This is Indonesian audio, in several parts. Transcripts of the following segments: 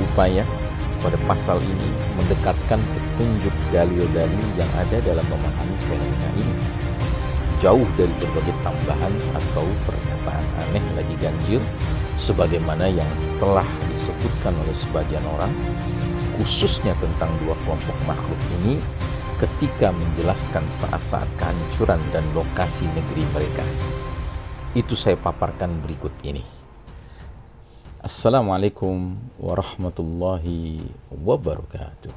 berupaya pada pasal ini mendekatkan petunjuk dalil-dalil yang ada dalam memahami fenomena ini, jauh dari berbagai tambahan atau pernyataan aneh lagi ganjil, sebagaimana yang telah disebutkan oleh sebagian orang, khususnya tentang dua kelompok makhluk ini ketika menjelaskan saat-saat kehancuran dan lokasi negeri mereka. Itu saya paparkan berikut ini. Assalamualaikum warahmatullahi wabarakatuh.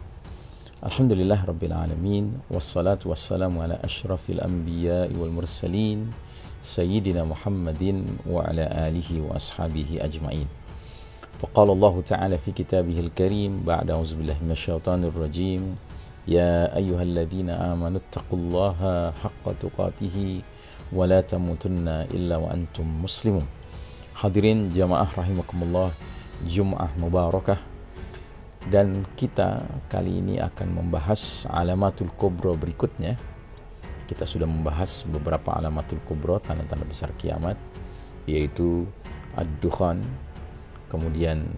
Alhamdulillah Rabbil Alamin. Wassalatu wassalamu ala ashrafil anbiya wal mursalin Sayyidina Muhammadin wa ala alihi wa ashabihi ajma'in. Faqala Allah Ta'ala fi kitabihil karim ba'da auzubillahi minasyaitonir rajim. Ya ayyuhalladzina amanu taqullaha haqqa tuqatih wa la tamutunna illa wa antum muslimun. Hadirin jamaah rahimakumullah, Jum'ah Mubarakah. Dan kita kali ini akan membahas alamatul kubra berikutnya. Kita sudah membahas beberapa alamatul kubra, tanda-tanda besar kiamat, yaitu ad-dukhan, kemudian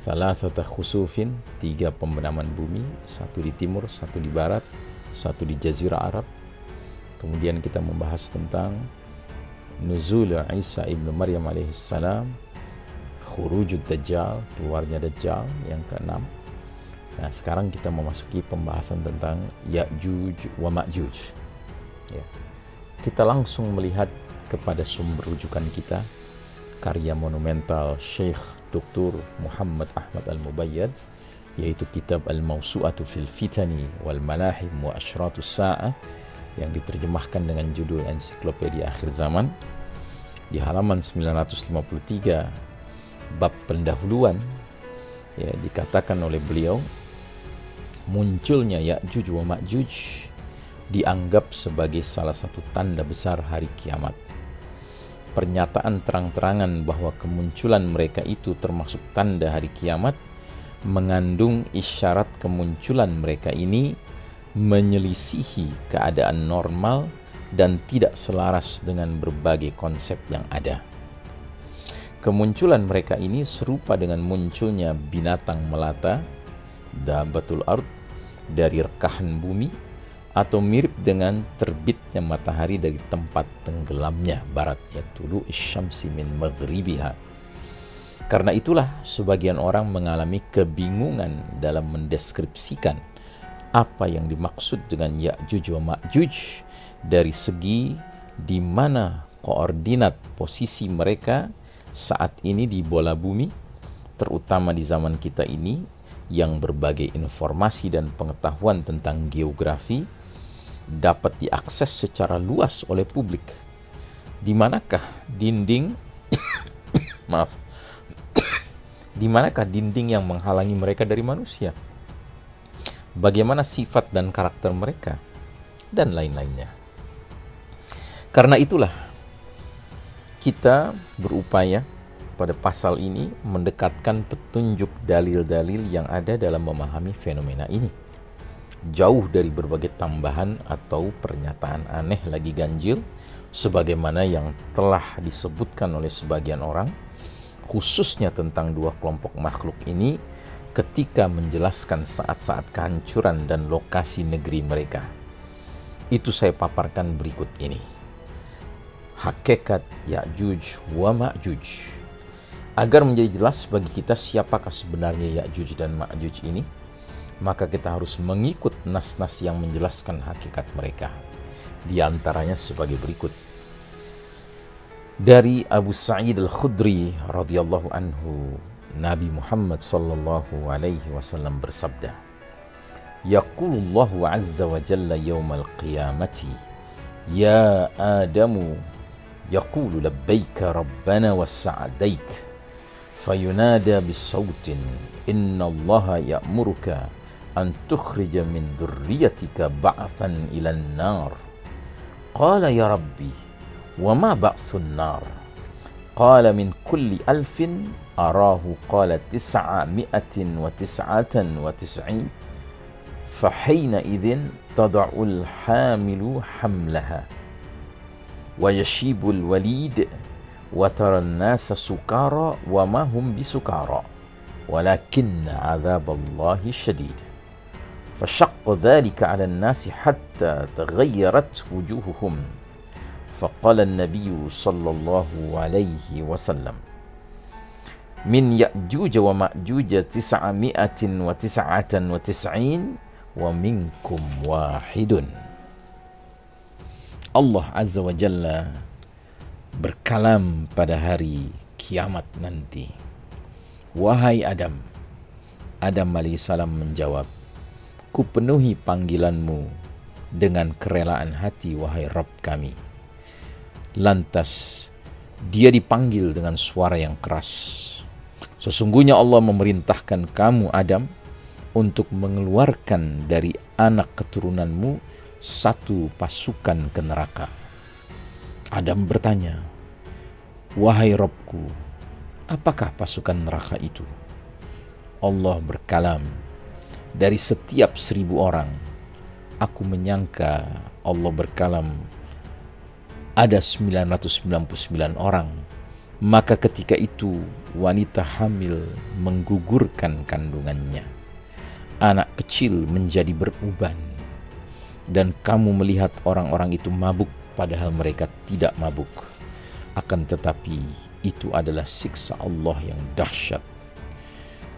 thalathata khusufin, 3 pembenaman bumi, 1 di timur, 1 di barat, 1 di jazirah Arab. Kemudian kita membahas tentang Nuzul Isa ibnu Maryam alaihissalam, Khurujud Dajjal, keluarnya Dajjal yang ke-6. Nah, sekarang kita memasuki pembahasan tentang Ya'juj wa Ma'juj. Ya. Kita langsung melihat kepada sumber rujukan kita, karya monumental Syekh Dr. Muhammad Ahmad Al-Mubayyad, yaitu kitab Al-Mawsu'atu fil Fitani wal Malahim wa Ashratus Sa'ah, yang diterjemahkan dengan judul Ensiklopedia Akhir Zaman. Di halaman 953 bab pendahuluan, ya, dikatakan oleh beliau, munculnya Ya'juj wa Ma'juj dianggap sebagai salah satu tanda besar hari kiamat. Pernyataan terang-terangan bahwa kemunculan mereka itu termasuk tanda hari kiamat mengandung isyarat kemunculan mereka ini menyelisihi keadaan normal dan tidak selaras dengan berbagai konsep yang ada. Kemunculan mereka ini serupa dengan munculnya binatang melata, dabatul ard, dari rekahan bumi, atau mirip dengan terbitnya matahari dari tempat tenggelamnya barat, yaitu syamsi min maghribiha. Karena itulah sebagian orang mengalami kebingungan dalam mendeskripsikan apa yang dimaksud dengan Ya'juj wa Ma'juj dari segi di mana koordinat posisi mereka saat ini di bola bumi, terutama di zaman kita ini yang berbagai informasi dan pengetahuan tentang geografi dapat diakses secara luas oleh publik. Di manakah dinding di manakah dinding yang menghalangi mereka dari manusia? Bagaimana sifat dan karakter mereka, dan lain-lainnya. Karena itulah kita berupaya pada pasal ini mendekatkan petunjuk dalil-dalil yang ada dalam memahami fenomena ini, jauh dari berbagai tambahan atau pernyataan aneh lagi ganjil, sebagaimana yang telah disebutkan oleh sebagian orang, khususnya tentang dua kelompok makhluk ini ketika menjelaskan saat-saat kehancuran dan lokasi negeri mereka. Itu saya paparkan berikut ini. Hakikat Ya'juj wa Ma'juj. Agar menjadi jelas bagi kita siapakah sebenarnya Ya'juj dan Ma'juj ini, maka kita harus mengikut nas-nas yang menjelaskan hakikat mereka. Di antaranya sebagai berikut. Dari Abu Sa'id Al-Khudri radhiyallahu anhu, Nabi Muhammad sallallahu alaihi wasallam bersabda, Yaqulullahu azza wa jalla yawmal qiyamati, Ya Adamu, yaqulu labbaika rabbana wa sa'adaik, fayunada bisawtin, Inna allaha ya'muruka an tukhrija min dhurriyatika ba'than ilan nar. Qala ya Rabbi, wa ma ba'thun nar? Qala min kulli alfin arahu qala 999 fahina idhin tada'ul hamilu hamlaha wa yashibul walid wa tara an-nasa sukara wa ma hum bisukara walakinna 'adzaballahi syadid. Fashaqqa dzalika 'ala an-nasi hatta taghayyarat wujuhuhum. Faqala an-nabiy sallallahu alaihi wasallam, min Ya'juj wa Ma'juj 999 wa minkum wahidun. Allah Azza wa Jalla berkalam pada hari kiamat nanti. Wahai Adam. Adam alaihissalam menjawab, ku penuhi panggilanmu dengan kerelaan hati, wahai Rabb kami. Lantas dia dipanggil dengan suara yang keras. Sesungguhnya Allah memerintahkan kamu Adam untuk mengeluarkan dari anak keturunanmu satu pasukan ke neraka. Adam bertanya, wahai Rabbku, apakah pasukan neraka itu? Allah berkalam, dari setiap 1000 orang, aku menyangka Allah berkalam ada 999 orang. Maka ketika itu wanita hamil menggugurkan kandungannya. Anak kecil menjadi beruban. Dan kamu melihat orang-orang itu mabuk padahal mereka tidak mabuk. Akan tetapi itu adalah siksa Allah yang dahsyat.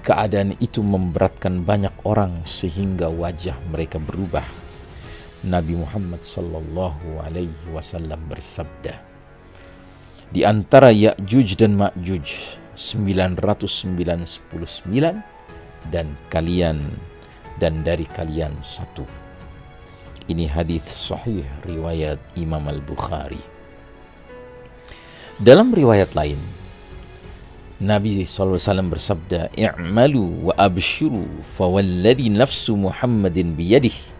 Keadaan itu memberatkan banyak orang sehingga wajah mereka berubah. Nabi Muhammad sallallahu alaihi wasallam bersabda, di antara Ya'juj dan Ma'juj 999 dan kalian dan dari kalian satu. Ini hadis sahih riwayat Imam Al-Bukhari. Dalam riwayat lain, Nabi SAW bersabda, i'malu wa abshiru fawalladhi nafsu Muhammadin biyadih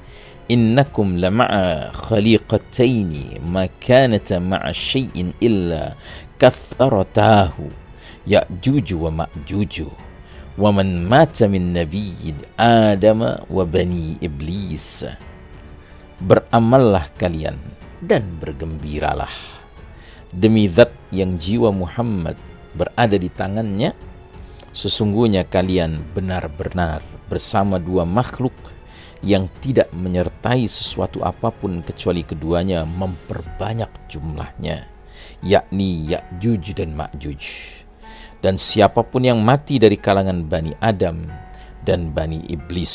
innakum lama'a khaliqataini ma kanata ma'a syai'in illa katharatahu Ya'juj wa Ma'juj wa man mata min nabiyyin Adam wa bani Iblis. Beramallah kalian dan bergembiralah demi zat yang jiwa Muhammad berada di tangannya. Sesungguhnya kalian benar-benar bersama dua makhluk yang tidak menyertai sesuatu apapun kecuali keduanya memperbanyak jumlahnya, yakni Ya'juj dan Ma'juj. Dan siapapun yang mati dari kalangan Bani Adam dan Bani Iblis.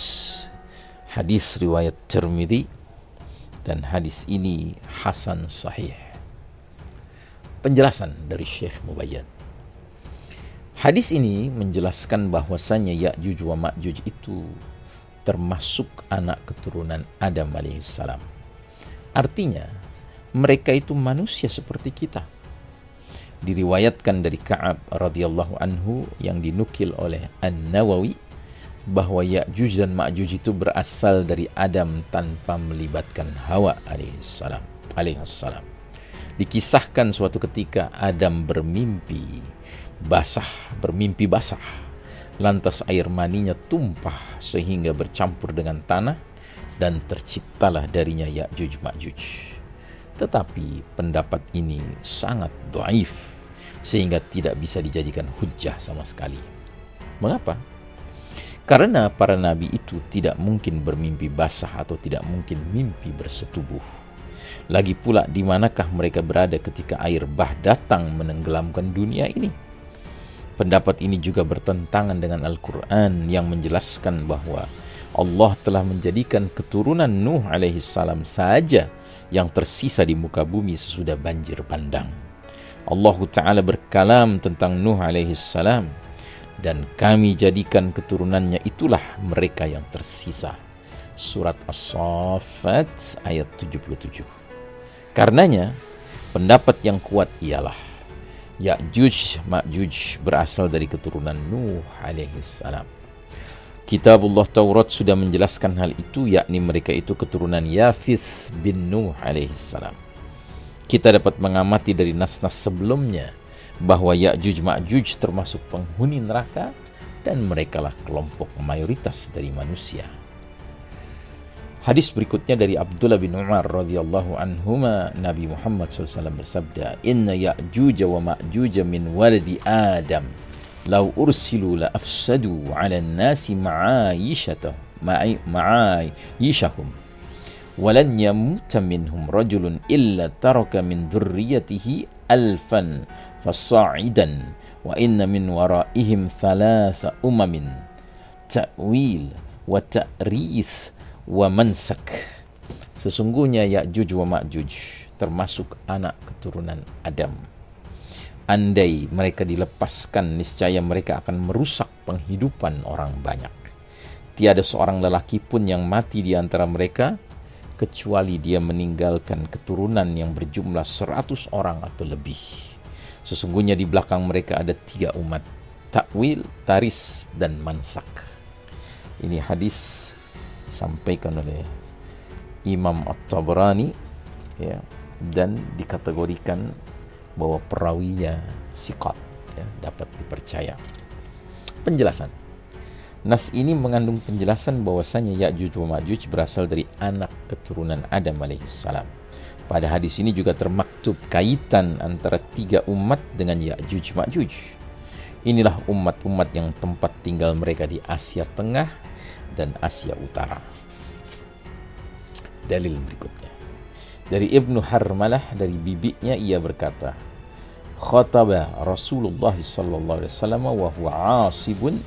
Hadis riwayat Tirmidzi, dan hadis ini hasan sahih. Penjelasan dari Syekh Mubayyan. Hadis ini menjelaskan bahwasannya Ya'juj wa Ma'juj itu termasuk anak keturunan Adam alaihissalam. Artinya, mereka itu manusia seperti kita. Diriwayatkan dari Ka'ab radhiyallahu anhu yang dinukil oleh An-Nawawi bahwa Ya'juj dan Ma'juj itu berasal dari Adam tanpa melibatkan Hawa alaihissalam. Dikisahkan suatu ketika Adam bermimpi basah. Lantas air maninya tumpah sehingga bercampur dengan tanah dan terciptalah darinya Ya'juj Ma'juj. Tetapi pendapat ini sangat dhaif sehingga tidak bisa dijadikan hujjah sama sekali. Mengapa? Karena para nabi itu tidak mungkin bermimpi basah atau tidak mungkin mimpi bersetubuh. Lagi pula di manakah mereka berada ketika air bah datang menenggelamkan dunia ini? Pendapat ini juga bertentangan dengan Al-Quran yang menjelaskan bahwa Allah telah menjadikan keturunan Nuh alaihissalam saja yang tersisa di muka bumi sesudah banjir bandang. Allah Ta'ala berkalam tentang Nuh alaihissalam, dan kami jadikan keturunannya itulah mereka yang tersisa. Surat As-Saffat ayat 77. Karenanya, pendapat yang kuat ialah Ya'juj Ma'juj berasal dari keturunan Nuh alaihissalam. Kitabullah Taurat sudah menjelaskan hal itu, yakni mereka itu keturunan Yafith bin Nuh alaihissalam. Kita dapat mengamati dari nas-nas sebelumnya bahwa Ya'juj Ma'juj termasuk penghuni neraka dan merekalah kelompok mayoritas dari manusia. Hadis berikutnya dari Abdullah bin Umar radhiyallahu anhuma, Nabi Muhammad SAW bersabda, "Inna Ya'juj wa Ma'juj min waladi Adam lau ursilu la afsadu 'ala an-nasi ma'ayishahum walan yamuta minhum rajulun illa taraka min dzurriyyatihi alfan fasa'idan wa inna min waraihim thalatha umamin ta'wil wa ta'rith wa mansak. Sesungguhnya Ya'juj wa Ma'juj termasuk anak keturunan Adam. Andai mereka dilepaskan, niscaya mereka akan merusak penghidupan orang banyak. Tiada seorang lelaki pun yang mati di antara mereka kecuali dia meninggalkan keturunan yang berjumlah 100 orang atau lebih. Sesungguhnya di belakang mereka ada 3 umat, takwil, taris, dan mansak. Ini hadis disampaikan oleh Imam At-Tabrani, ya, dan dikategorikan bahwa perawinya siqat, ya, dapat dipercaya. Penjelasan. Nas ini mengandung penjelasan bahwasanya Ya'juj wa Ma'juj berasal dari anak keturunan Adam alaihissalam. Pada hadis ini juga termaktub kaitan antara 3 umat dengan Ya'juj Ma'juj. Inilah umat-umat yang tempat tinggal mereka di Asia Tengah dan Asia Utara. Dalil berikutnya. Dari Ibnu Harmalah, dari bibinya, ia berkata, khataba Rasulullah sallallahu alaihi wasallam wa huwa 'asibun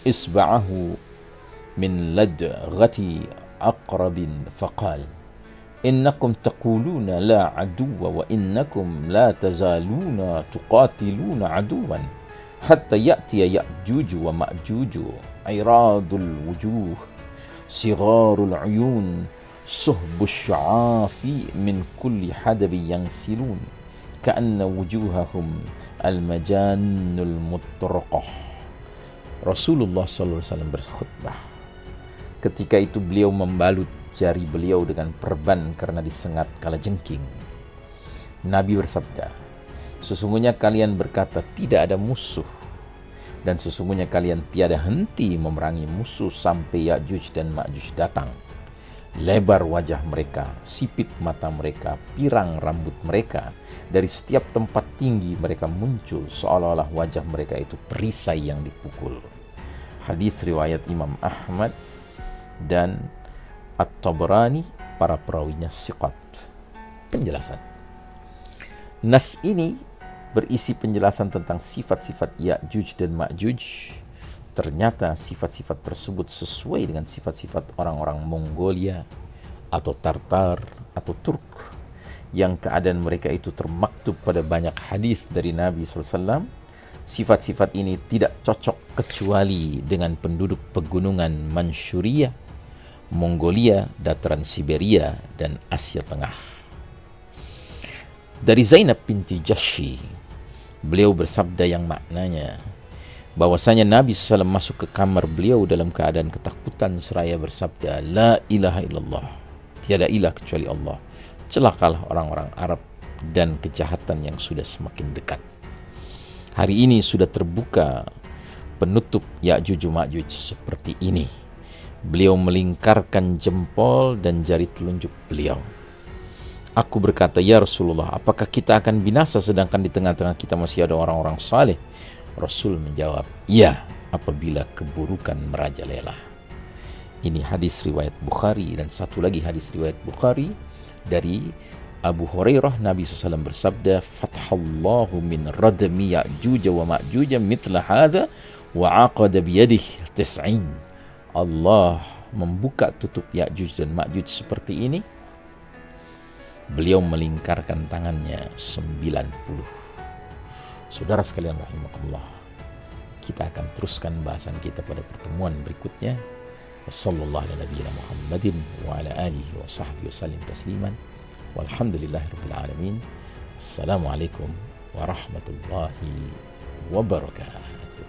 isba'ahu min ladghati aqrabin faqal innakum taquluna la aduwa wa innakum la tazaluna tuqatiluna aduwan hatta ya'tiya Ya'juj wa Ma'juj iradul wujuh sigharul uyun suhbus sya'afi min kulli hadabi yansilun ka'anna wujuhahum al-majannul mutraqah. Rasulullah SAW berkhutbah. Ketika itu beliau membalut jari beliau dengan perban karena disengat kalajengking. Nabi bersabda, sesungguhnya kalian berkata tidak ada musuh, dan sesungguhnya kalian tiada henti memerangi musuh sampai Ya'juj dan Ma'juj datang. Lebar wajah mereka, sipit mata mereka, pirang rambut mereka. Dari setiap tempat tinggi mereka muncul seolah-olah wajah mereka itu perisai yang dipukul. Hadis riwayat Imam Ahmad dan At-Tabrani, para perawinya siqat. Penjelasan. Nas ini berisi penjelasan tentang sifat-sifat Ya'juj dan Ma'juj. Ternyata sifat-sifat tersebut sesuai dengan sifat-sifat orang-orang Mongolia atau Tartar atau Turk, yang keadaan mereka itu termaktub pada banyak hadis dari Nabi SAW. Sifat-sifat ini tidak cocok kecuali dengan penduduk pegunungan Manchuria, Mongolia, dataran Siberia, dan Asia Tengah. Dari Zainab binti Jahsy, beliau bersabda yang maknanya bahwasanya Nabi SAW masuk ke kamar beliau dalam keadaan ketakutan seraya bersabda, la ilaha illallah, tiada ilah kecuali Allah, celakalah orang-orang Arab dan kejahatan yang sudah semakin dekat. Hari ini sudah terbuka penutup Ya'juj Ma'juj seperti ini. Beliau melingkarkan jempol dan jari telunjuk beliau. Aku berkata, ya Rasulullah, apakah kita akan binasa sedangkan di tengah-tengah kita masih ada orang-orang saleh? Rasul menjawab, iya, apabila keburukan merajalela. Ini hadis riwayat Bukhari, dan satu lagi hadis riwayat Bukhari dari Abu Hurairah. Nabi SAW bersabda, fathallahu min radmi Ya'juj wa Ma'juj mitla hadha wa aqada biyadih tis'in. Allah membuka tutup Ya'juj dan Ma'juj seperti ini. Beliau melingkarkan tangannya 90. Saudara sekalian rahimakumullah, kita akan teruskan bahasan kita pada pertemuan berikutnya. Wassallallahu ala nabiyina Muhammadin wa ala alihi wa sahbihi wasallim tasliman. Walhamdulillahirabbil alamin. Assalamualaikum warahmatullahi wabarakatuh.